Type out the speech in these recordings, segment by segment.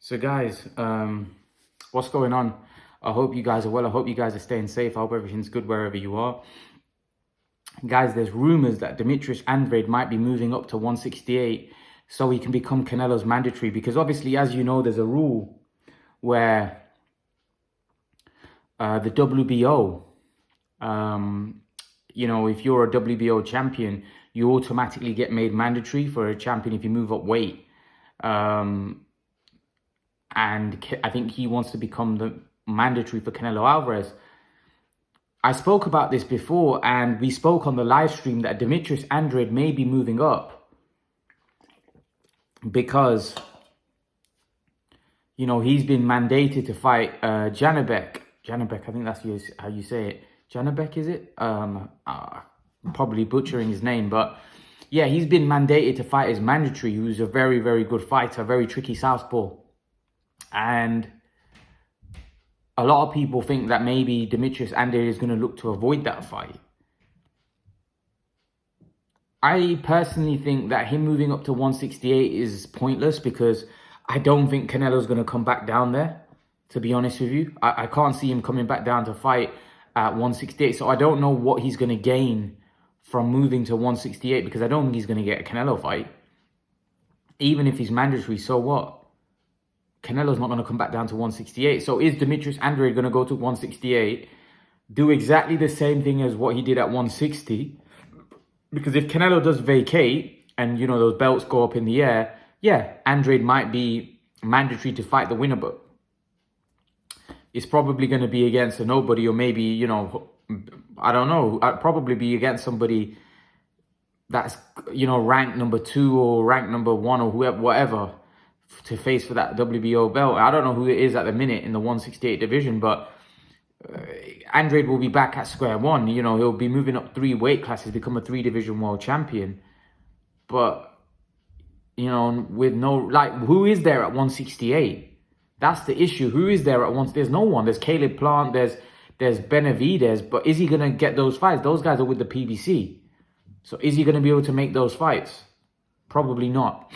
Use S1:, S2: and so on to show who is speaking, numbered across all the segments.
S1: So guys, what's going on? I hope you guys are well. I hope you guys are staying safe. I hope everything's good wherever you are. Guys, there's rumors that Demetrius Andrade might be moving up to 168 so he can become Canelo's mandatory. Because obviously, as you know, there's a rule where the WBO, if you're a WBO champion, you automatically get made mandatory for a champion if you move up weight. And I think he wants to become the mandatory for Canelo Alvarez. I spoke about this before, and we spoke on the live stream that Demetrius Andrade may be moving up because, he's been mandated to fight Janabek. Janabek, I think that's how you say it. Janabek, is it? I'm probably butchering his name, but yeah, he's been mandated to fight as mandatory, who's a very, very good fighter, very tricky southpaw. And a lot of people think that maybe Demetrius Andrade is going to look to avoid that fight. I personally think that him moving up to 168 is pointless because I don't think Canelo's going to come back down there, to be honest with you. I can't see him coming back down to fight at 168. So I don't know what he's going to gain from moving to 168 because I don't think he's going to get a Canelo fight. Even if he's mandatory, so what? Canelo's not going to come back down to 168. So is Demetrius Andrade going to go to 168, do exactly the same thing as what he did at 160? Because if Canelo does vacate and, those belts go up in the air, yeah, Andrade might be mandatory to fight the winner, but it's probably going to be against a nobody, or maybe, I don't know. I'd probably be against somebody that's, ranked number 2 or ranked number 1 or whoever, whatever, to face for that WBO belt. I don't know who it is at the minute in the 168 division, but Andrade will be back at square one. He'll be moving up 3 weight classes, become a 3-division world champion. But, with no, who is there at 168? That's the issue. Who is there at once? There's no one. There's Caleb Plant, there's Benavidez, but is he going to get those fights? Those guys are with the PBC. So is he going to be able to make those fights? Probably not.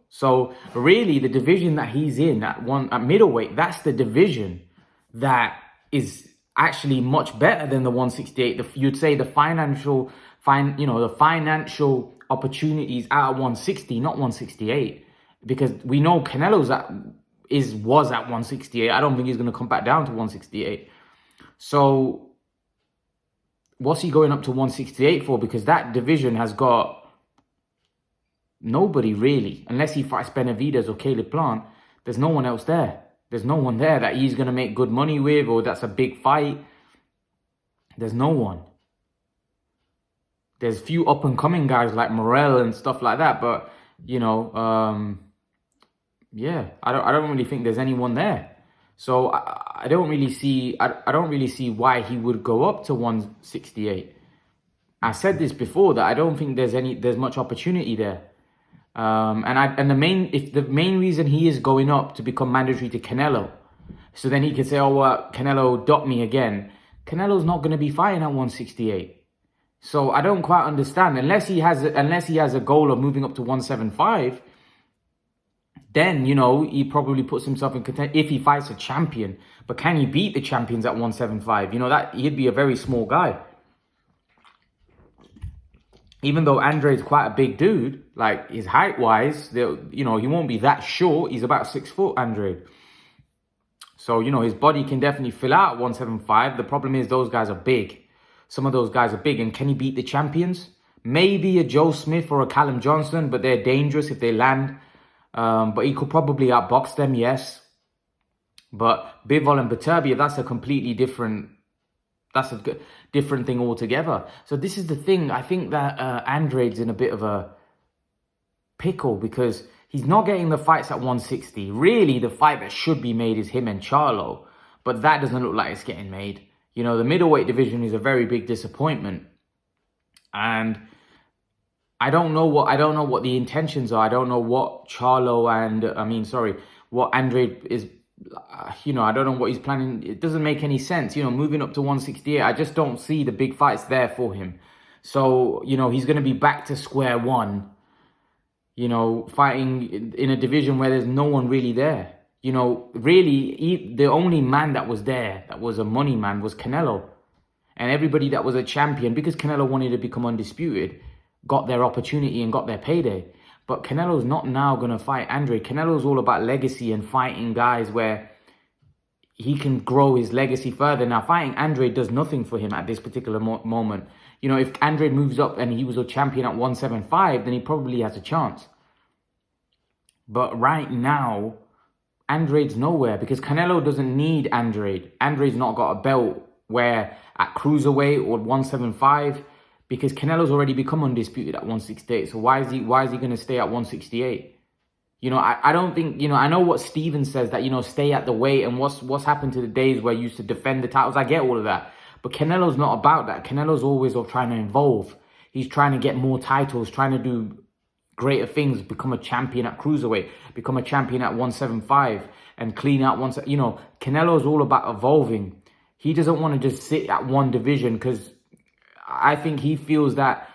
S1: So really the division that he's in at middleweight, that's the division that is actually much better than the 168. You'd say the financial opportunities at 160, not 168, because we know Canelo's was at 168. I don't think he's going to come back down to 168. So what's he going up to 168 for? Because that division has got nobody really, unless he fights Benavidez or Caleb Plant. There's no one else there. There's no one there that he's going to make good money with, or that's a big fight. There's no one. There's few up-and-coming guys like Morel and stuff like that, but, yeah, I don't really think there's anyone there. So I don't really see why he would go up to 168. I said this before, that I don't think there's much opportunity there. The main reason he is going up to become mandatory to Canelo, so then he could say, oh, well, Canelo docked me again. Canelo's not going to be fighting at 168. So I don't quite understand. Unless he has a goal of moving up to 175, then, he probably puts himself in contention if he fights a champion. But can he beat the champions at 175? That he'd be a very small guy. Even though Andrade's quite a big dude, his height-wise, he won't be that short. He's about 6 foot, Andrade. So, his body can definitely fill out 175. The problem is those guys are big. Some of those guys are big. And can he beat the champions? Maybe a Joe Smith or a Callum Johnson, but they're dangerous if they land. But he could probably outbox them, yes. But Bivol and Beterbiev, that's a completely different... That's a different thing altogether. So this is the thing. I think that Andrade's in a bit of a pickle because he's not getting the fights at 160. Really, the fight that should be made is him and Charlo. But that doesn't look like it's getting made. The middleweight division is a very big disappointment. And I don't know what the intentions are. I don't know what what Andrade is... I don't know what he's planning. It doesn't make any sense, moving up to 168. I just don't see the big fights there for him. So, he's going to be back to square one fighting in a division where there's no one really there. Really, the only man that was there that was a money man was Canelo. And everybody that was a champion, because Canelo wanted to become undisputed, got their opportunity and got their payday. But Canelo's not now going to fight Andrade. Canelo's all about legacy and fighting guys where he can grow his legacy further. Now, fighting Andrade does nothing for him at this particular moment. If Andrade moves up and he was a champion at 175, then he probably has a chance. But right now, Andrade's nowhere because Canelo doesn't need Andrade. Andrade's not got a belt where at cruiserweight or 175 because Canelo's already become undisputed at 168. So why is he going to stay at 168? I don't think, I know what Steven says that, stay at the weight and what's happened to the days where you used to defend the titles. I get all of that. But Canelo's not about that. Canelo's always trying to evolve. He's trying to get more titles, trying to do greater things, become a champion at cruiserweight, become a champion at 175 and clean out one. Canelo's all about evolving. He doesn't want to just sit at one division because I think he feels that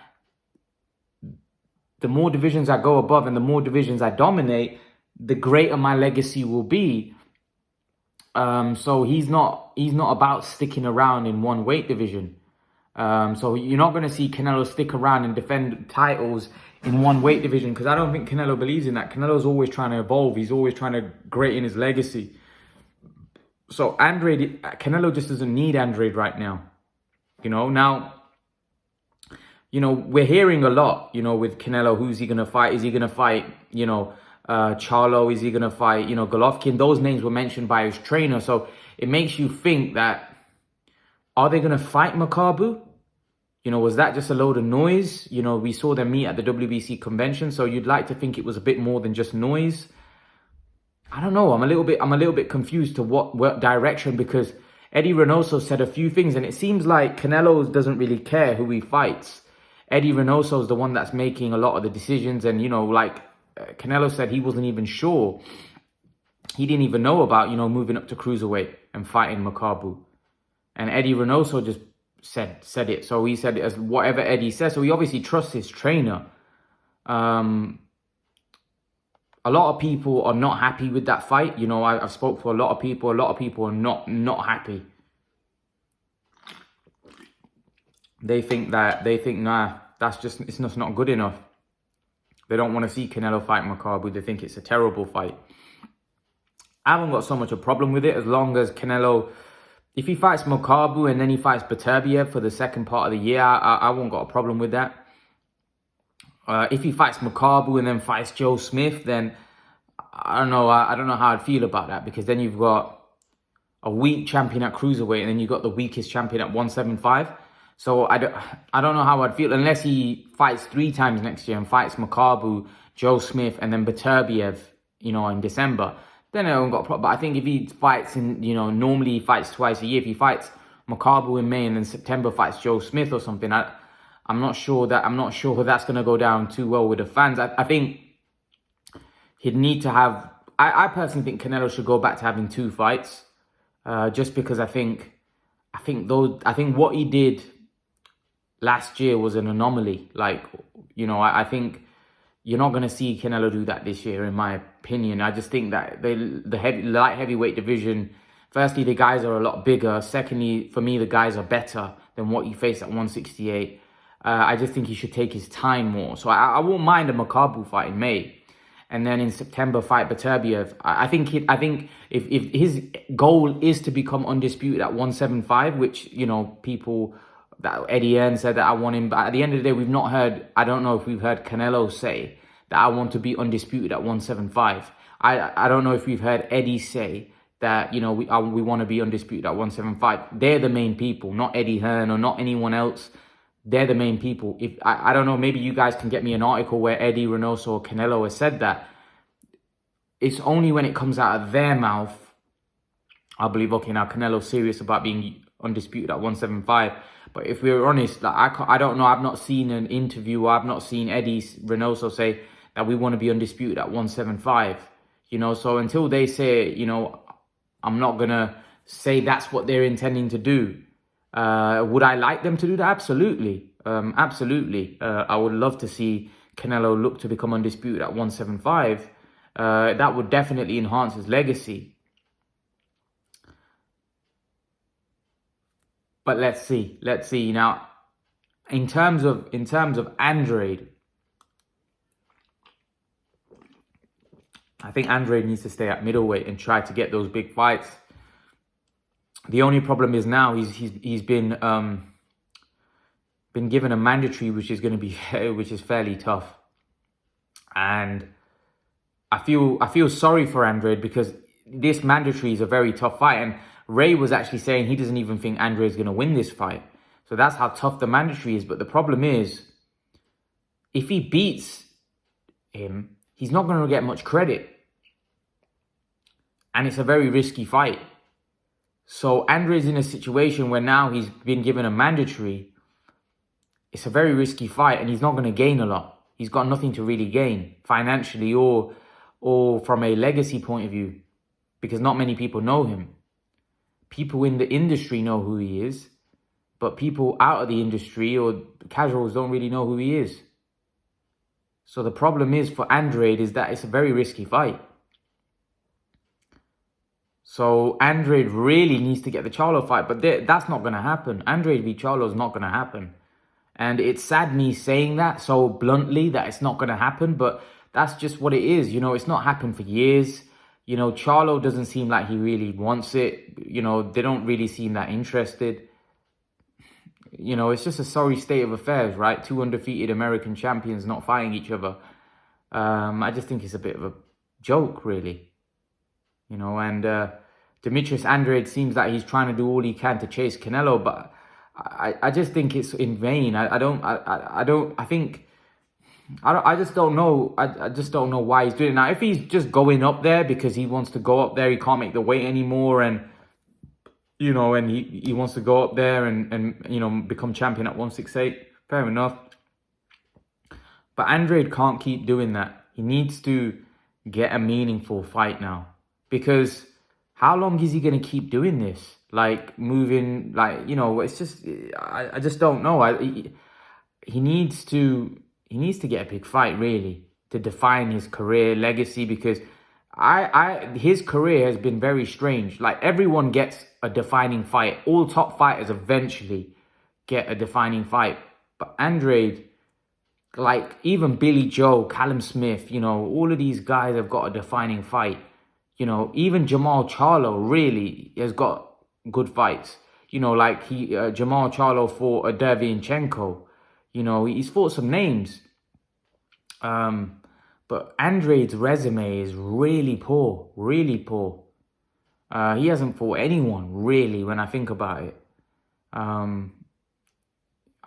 S1: the more divisions I go above and the more divisions I dominate, the greater my legacy will be. So he's not about sticking around in one weight division. So you're not going to see Canelo stick around and defend titles in one weight division because I don't think Canelo believes in that. Canelo's always trying to evolve. He's always trying to greaten his legacy. So Canelo just doesn't need Andrade right now. Now, we're hearing a lot, with Canelo, who's he going to fight? Is he going to fight, Charlo? Is he going to fight, Golovkin? Those names were mentioned by his trainer. So it makes you think that, are they going to fight Makabu? Was that just a load of noise? We saw them meet at the WBC convention. So you'd like to think it was a bit more than just noise. I don't know. I'm a little bit confused to what direction because Eddie Reynoso said a few things and it seems like Canelo doesn't really care who he fights. Eddie Reynoso is the one that's making a lot of the decisions. And, Canelo said he wasn't even sure. He didn't even know about, moving up to cruiserweight and fighting Makabu. And Eddie Reynoso just said it. So he said it as whatever Eddie says. So he obviously trusts his trainer. A lot of people are not happy with that fight. I've spoke to a lot of people. A lot of people are not happy. They think, nah, it's just not good enough. They don't want to see Canelo fight Makabu. They think it's a terrible fight. I haven't got so much a problem with it as long as Canelo, if he fights Makabu and then he fights Beterbiev for the second part of the year, I won't got a problem with that. If he fights Makabu and then fights Joe Smith, then I don't know. I don't know how I'd feel about that because then you've got a weak champion at cruiserweight and then you've got the weakest champion at 175. So I don't know how I'd feel unless he fights 3 times next year and fights Makabu, Joe Smith, and then Beterbiev, in December. Then I haven't got a problem. But I think if he fights normally he fights twice a year. If he fights Makabu in May and then September fights Joe Smith or something, I'm not sure that's going to go down too well with the fans. I think he'd need to have. I personally think Canelo should go back to having 2 fights, just because I think what he did last year was an anomaly. I think you're not going to see Canelo do that this year, in my opinion. I just think that the light heavyweight division, firstly, the guys are a lot bigger. Secondly, for me, the guys are better than what he faced at 168. I just think he should take his time more. So I won't mind a Makabu fight in May. And then in September, fight Beterbiev. I think if his goal is to become undisputed at 175, which, people, that Eddie Hearn said that I want him. But at the end of the day, we've not heard, I don't know if we've heard Canelo say that I want to be undisputed at 175. I don't know if we've heard Eddie say that, we want to be undisputed at 175. They're the main people, not Eddie Hearn or not anyone else. They're the main people. If I don't know, maybe you guys can get me an article where Eddie Reynoso or Canelo has said that. It's only when it comes out of their mouth, I believe, okay, now Canelo's serious about being undisputed at 175. But if we're honest, I don't know. I've not seen an interview. I've not seen Eddie Reynoso say that we want to be undisputed at 175. So until they say, I'm not going to say that's what they're intending to do. Would I like them to do that? Absolutely. Absolutely. I would love to see Canelo look to become undisputed at 175, that would definitely enhance his legacy. But let's see. Now, in terms of Andrade, I think Andrade needs to stay at middleweight and try to get those big fights. The only problem is now he's been given a mandatory, which is going to be fairly tough, and I feel sorry for Andrade because this mandatory is a very tough fight, and Ray was actually saying he doesn't even think Andrade is going to win this fight. So that's how tough the mandatory is. But the problem is, if he beats him, he's not going to get much credit. And it's a very risky fight. So Andrade's in a situation where now he's been given a mandatory. It's a very risky fight and he's not going to gain a lot. He's got nothing to really gain financially or from a legacy point of view, because not many people know him. People in the industry know who he is, but people out of the industry or casuals don't really know who he is. So the problem is for Andrade is that it's a very risky fight. So Andrade really needs to get the Charlo fight, but that's not going to happen. Andrade v. Charlo is not going to happen. And it's sad me saying that so bluntly, that it's not going to happen, but that's just what it is. You know, it's not happened for years. You know, Charlo doesn't seem like he really wants it. You know, they don't really seem that interested. You know, it's just a sorry state of affairs, right? Two undefeated American champions not fighting each other. I just think it's a bit of a joke, really. You know, and Demetrius Andrade seems like he's trying to do all he can to chase Canelo, but I just think it's in vain. I just don't know. I just don't know why he's doing it. Now, if he's just going up there because he wants to go up there, he can't make the weight anymore, and you know, and he wants to go up there and you know, become champion at 168, fair enough. But Andrade can't keep doing that. He needs to get a meaningful fight now, because how long is he going to keep doing this? Like moving, like, you know, it's just, I just don't know. He needs to get a big fight, really, to define his career legacy, because his career has been very strange. Like, everyone gets a defining fight. All top fighters eventually get a defining fight. But Andrade, like, even Billy Joe, Callum Smith, you know, all of these guys have got a defining fight. You know, even Jamal Charlo really has got good fights. You know, like Jamal Charlo fought Derevyanchenko. You know, he's fought some names. But Andrade's resume is really poor, really poor. He hasn't fought anyone, really, when I think about it. I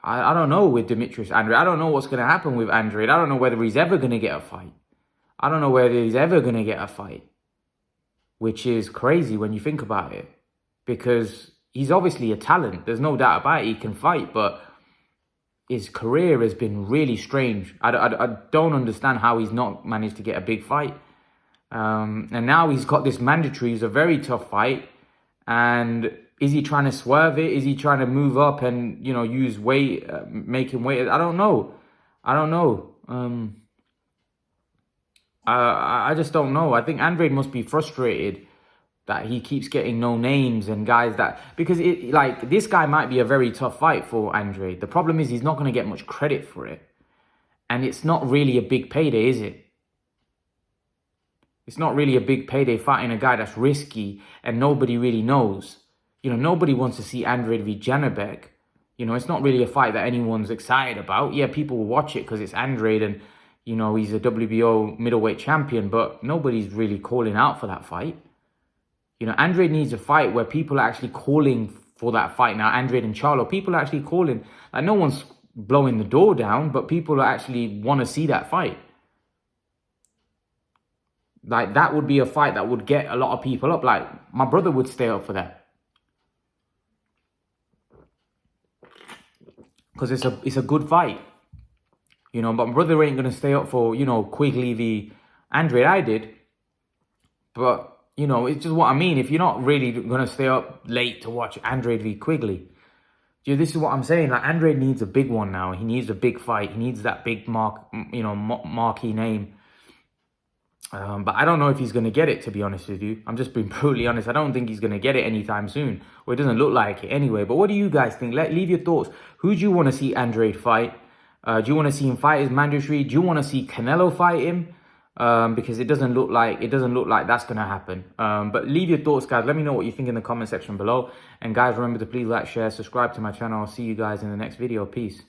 S1: don't know with Demetrius Andrade. I don't know what's going to happen with Andrade. I don't know whether he's ever going to get a fight. I don't know whether he's ever going to get a fight, which is crazy when you think about it, because he's obviously a talent. There's no doubt about it. He can fight, but his career has been really strange. I don't understand how he's not managed to get a big fight. And now he's got this mandatory. It's a very tough fight. And is he trying to swerve it? Is he trying to move up and, you know, use weight, make him weight? I don't know. I just don't know. I think Andrade must be frustrated that he keeps getting no names and guys that, because like, this guy might be a very tough fight for Andrade. The problem is he's not going to get much credit for it. And it's not really a big payday, is it? It's not really a big payday fighting a guy that's risky and nobody really knows. You know, nobody wants to see Andrade v. Janabek. You know, it's not really a fight that anyone's excited about. Yeah, people will watch it because it's Andrade and, you know, he's a WBO middleweight champion, but nobody's really calling out for that fight. You know, Andrade needs a fight where people are actually calling for that fight. Now, Andrade and Charlo, people are actually calling. Like, no one's blowing the door down, but people actually want to see that fight. Like, that would be a fight that would get a lot of people up. Like, my brother would stay up for that. Because it's a good fight. You know, but my brother ain't going to stay up for, you know, Quigley v. Andrade. I did. But, you know, it's just what I mean. If you're not really going to stay up late to watch Andrade v. Quigley, This is what I'm saying. Like, Andrade needs a big one now. He needs a big fight. He needs that big marquee name. But I don't know if he's going to get it, to be honest with you. I'm just being brutally honest. I don't think he's going to get it anytime soon. Or it doesn't look like it anyway. But what do you guys think? Leave your thoughts. Who do you want to see Andrade fight? Do you want to see him fight as mandatory? Do you want to see Canelo fight him? Because it doesn't look like that's going to happen. But leave your thoughts, guys. Let me know what you think in the comment section below. And guys, remember to please like, share, subscribe to my channel. I'll see you guys in the next video. Peace.